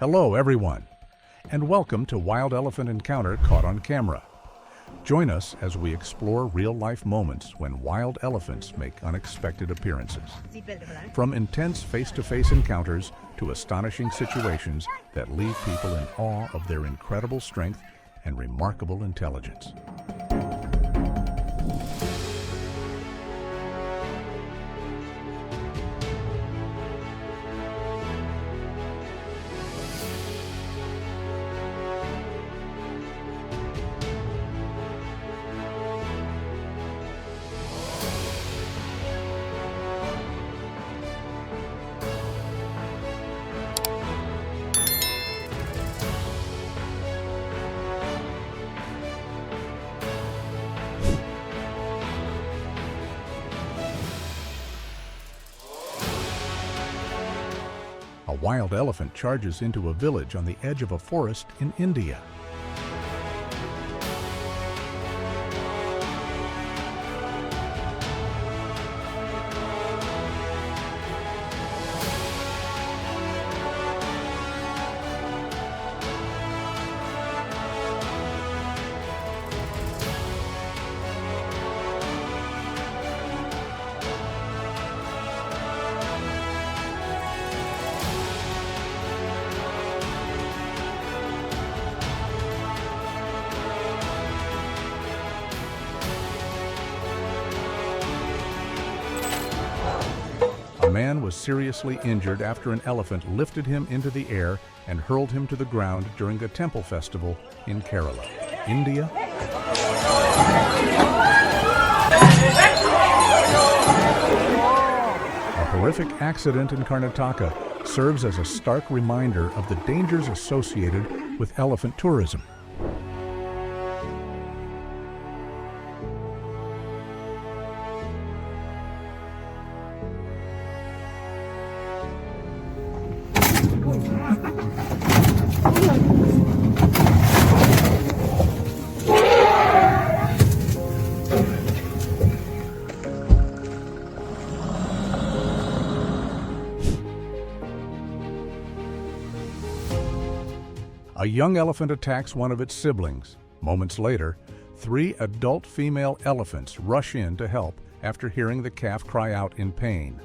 Hello everyone, and welcome to Wild Elephant Encounter Caught on Camera. Join us as we explore real-life moments when wild elephants make unexpected appearances. From intense face-to-face encounters to astonishing situations that leave people in awe of their incredible strength and remarkable intelligence. A wild elephant charges into a village on the edge of a forest in India. A man was seriously injured after an elephant lifted him into the air and hurled him to the ground during a temple festival in Kerala, India. A horrific accident in Karnataka serves as a stark reminder of the dangers associated with elephant tourism. A young elephant attacks one of its siblings. Moments later, 3 adult female elephants rush in to help after hearing the calf cry out in pain.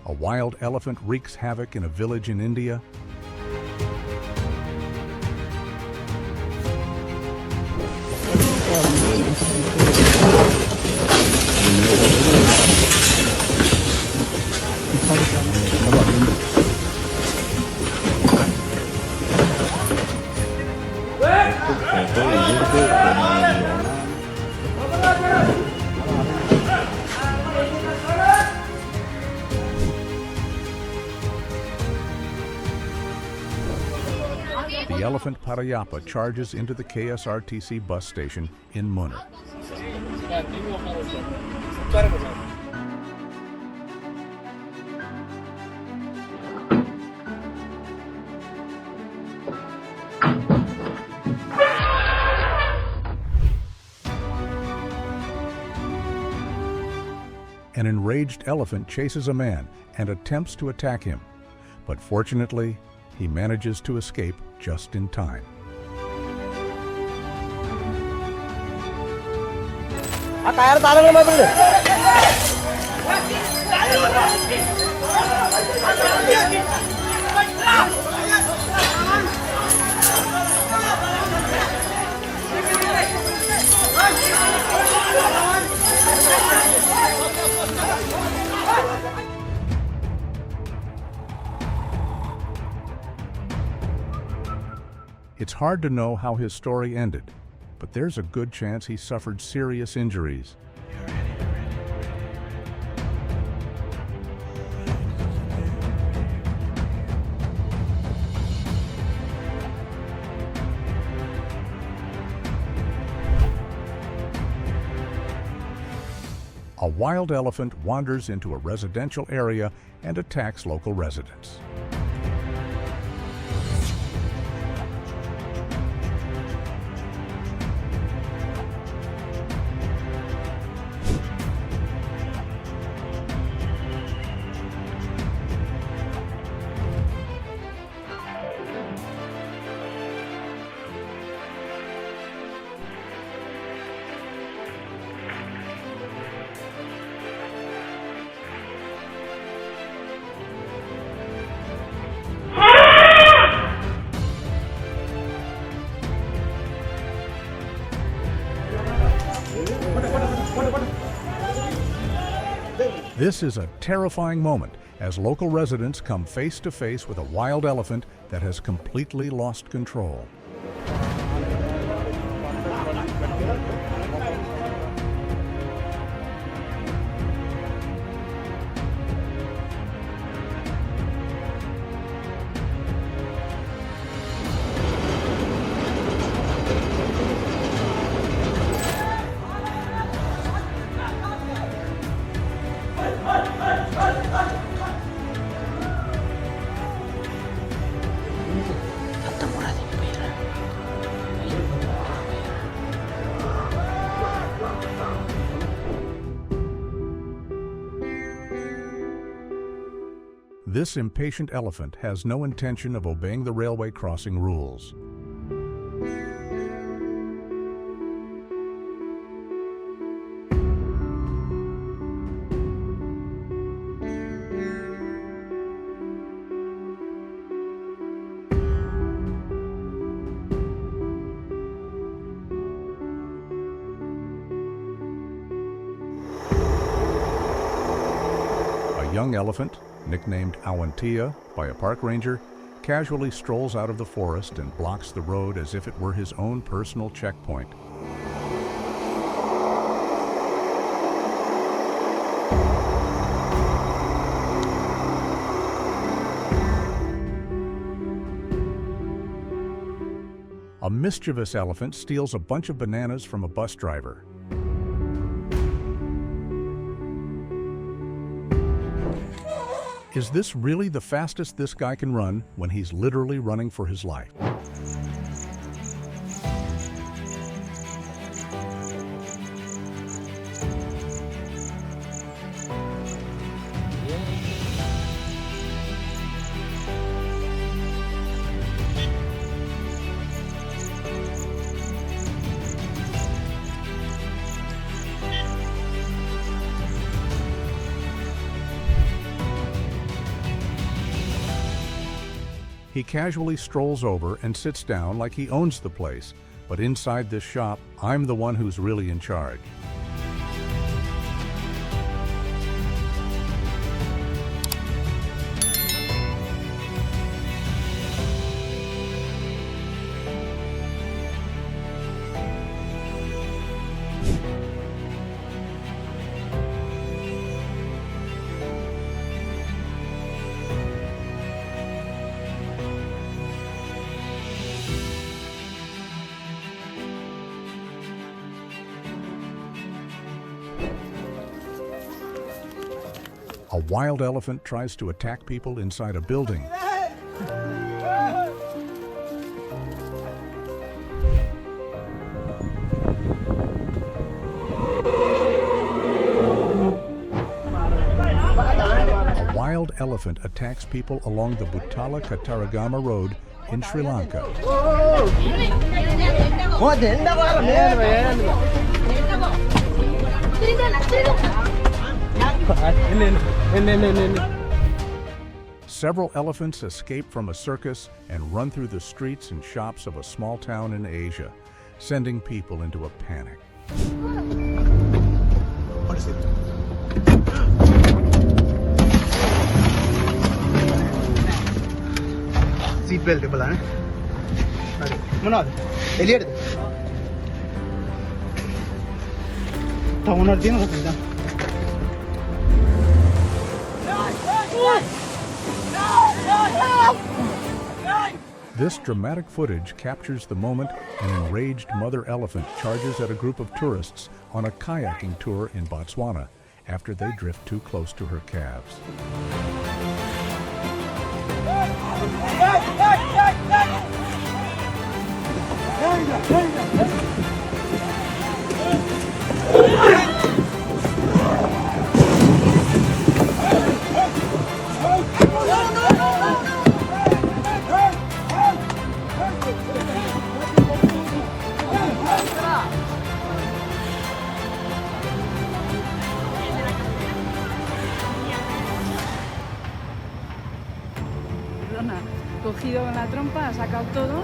A wild elephant wreaks havoc in a village in India. The elephant Parayappa charges into the KSRTC bus station in Munnar. An enraged elephant chases a man and attempts to attack him, but fortunately, he manages to escape just in time. It's hard to know how his story ended, but there's a good chance he suffered serious injuries. A wild elephant wanders into a residential area and attacks local residents. This is a terrifying moment as local residents come face to face with a wild elephant that has completely lost control. This impatient elephant has no intention of obeying the railway crossing rules. A young elephant, nicknamed Awantia by a park ranger, casually strolls out of the forest and blocks the road as if it were his own personal checkpoint. A mischievous elephant steals a bunch of bananas from a bus driver. Is this really the fastest this guy can run when he's literally running for his life? He casually strolls over and sits down like he owns the place, but inside this shop, I'm the one who's really in charge. A wild elephant tries to attack people inside a building. A wild elephant attacks people along the Butala-Kataragama Road in Sri Lanka. Several elephants escape from a circus and run through the streets and shops of a small town in Asia, sending people into a panic. What is it? Seatbelt pala, Manod, Elliot. Tower din sa This dramatic footage captures the moment an enraged mother elephant charges at a group of tourists on a kayaking tour in Botswana after they drift too close to her calves. Cogido con la trompa, ha sacado todo.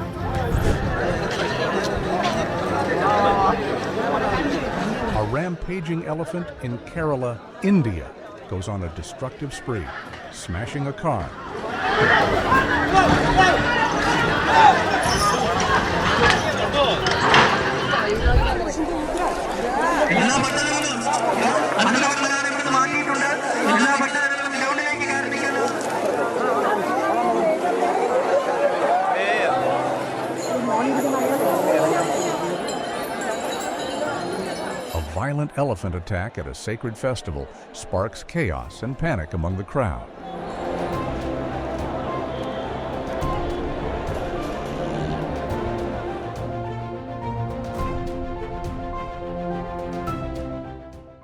A rampaging elephant in Kerala, India, goes on a destructive spree, smashing a car. A violent elephant attack at a sacred festival sparks chaos and panic among the crowd.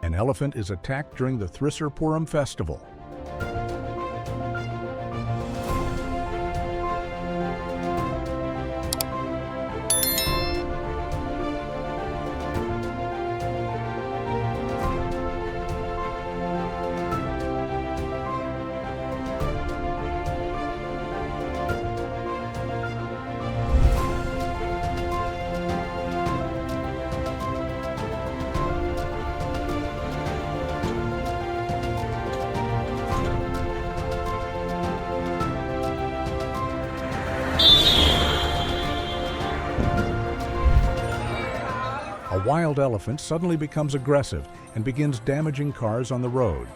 An elephant is attacked during the Thrissur festival. A wild elephant suddenly becomes aggressive and begins damaging cars on the road.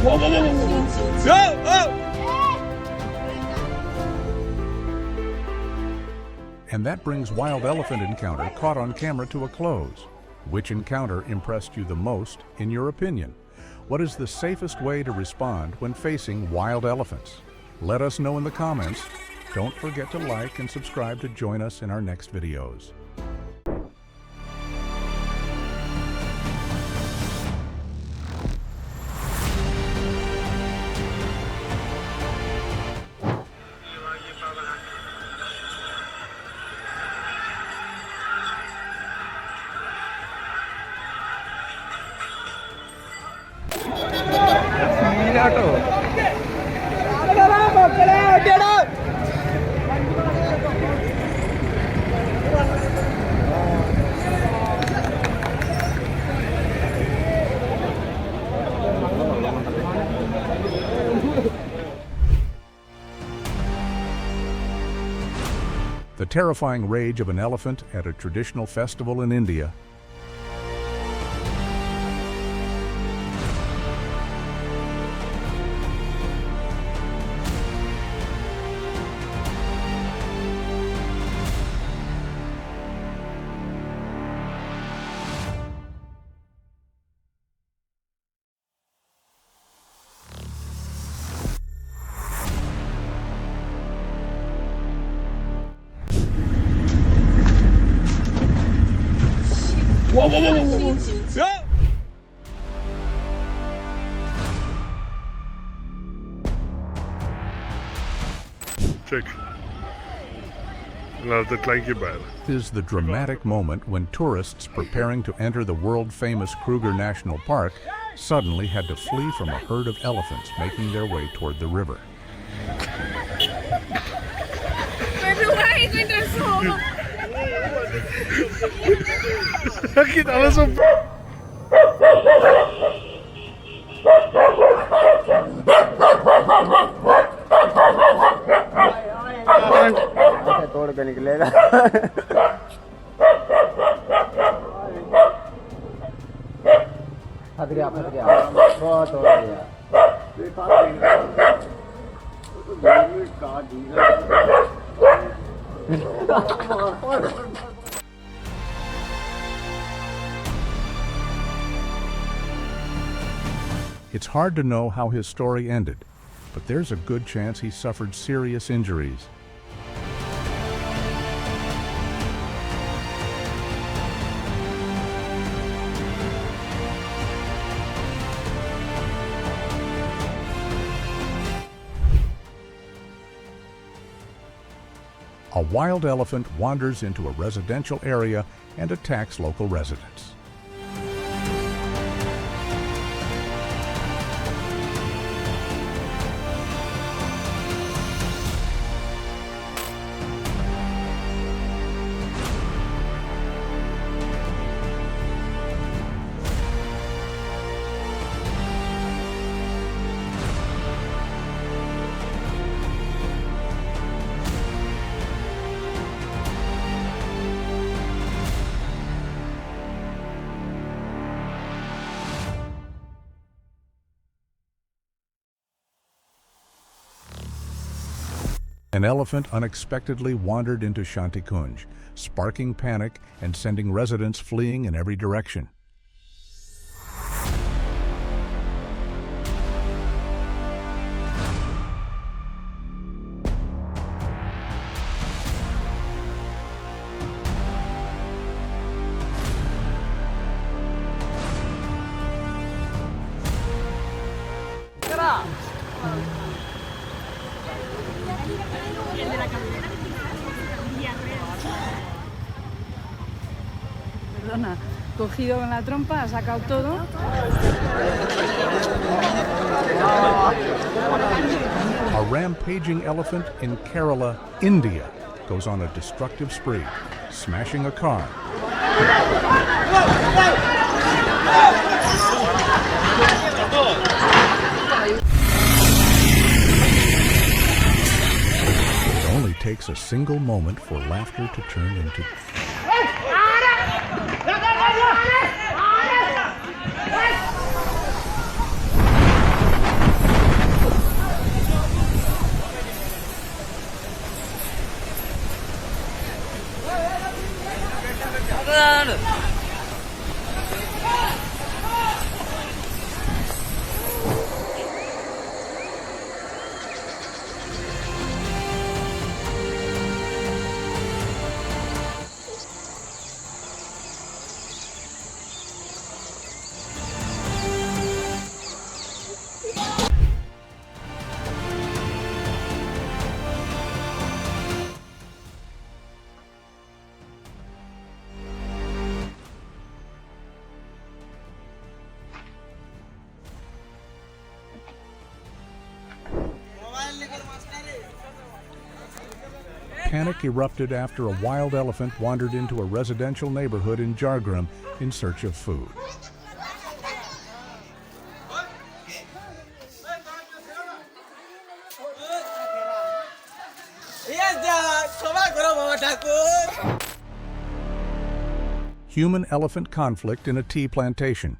Whoa, whoa, whoa, whoa. Go! Oh! And that brings Wild Elephant Encounter caught on camera to a close. Which encounter impressed you the most, in your opinion? What is the safest way to respond when facing wild elephants? Let us know in the comments. Don't forget to like and subscribe to join us in our next videos. The terrifying rage of an elephant at a traditional festival in India. Whoa, whoa, whoa, whoa, whoa. Yeah. Check. Laat het kleintje bij. Is the dramatic moment when tourists preparing to enter the world-famous Kruger National Park suddenly had to flee from a herd of elephants making their way toward the river. Hij giet alles op. तोड़ के निकलेगा फंस गया बहुत हो गया It's hard to know how his story ended, but there's a good chance he suffered serious injuries. A wild elephant wanders into a residential area and attacks local residents. An elephant unexpectedly wandered into Shantikunj, sparking panic and sending residents fleeing in every direction. Perdona, cogido con la trompa, ha sacado todo. A rampaging elephant in Kerala, India, goes on a destructive spree, smashing a car. It only takes a single moment for laughter to turn into Panic erupted after a wild elephant wandered into a residential neighborhood in Jhargram in search of food. Human-elephant conflict in a tea plantation.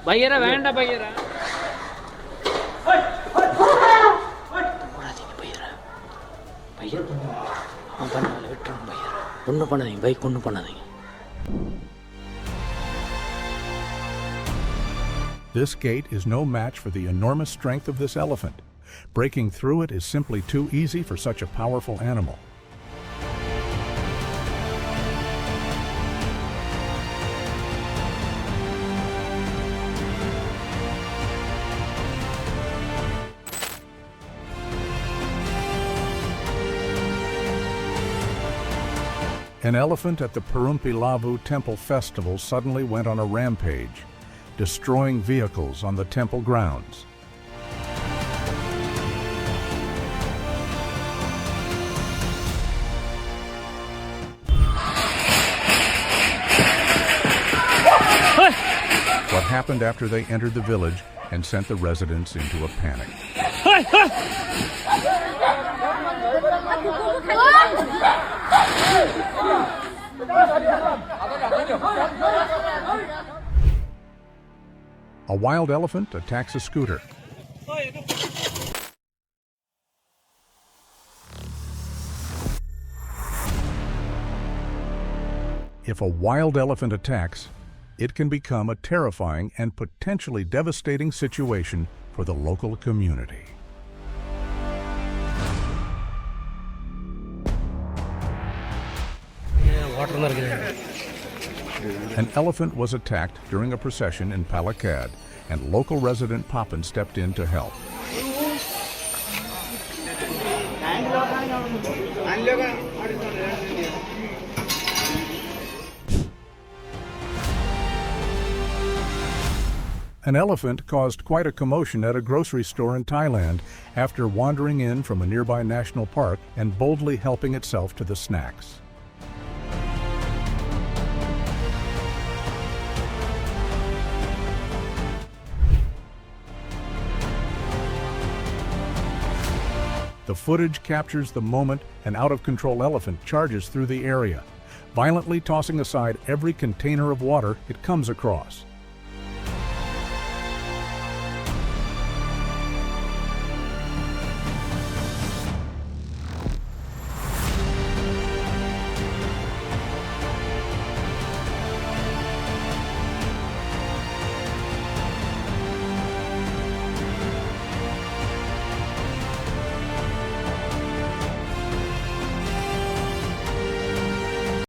பையரா வேண்டாம் பையரா போடாதீங்க பையரா pier அவன் பண்ணால விட்டுருங்க பையரா ஒன்றும் பண்ணாதீங்க bike ஒன்றும் பண்ணாதீங்க. This gate is no match for the enormous strength of this elephant. Breaking through it is simply too easy for such a powerful animal. An elephant at the Perumpilavu Temple Festival suddenly went on a rampage, destroying vehicles on the temple grounds. What happened after they entered the village and sent the residents into a panic. A wild elephant attacks a scooter. If a wild elephant attacks, it can become a terrifying and potentially devastating situation for the local community. An elephant was attacked during a procession in Palakkad, and local resident Papan stepped in to help. An elephant caused quite a commotion at a grocery store in Thailand after wandering in from a nearby national park and boldly helping itself to the snacks. The footage captures the moment an out-of-control elephant charges through the area, violently tossing aside every container of water it comes across.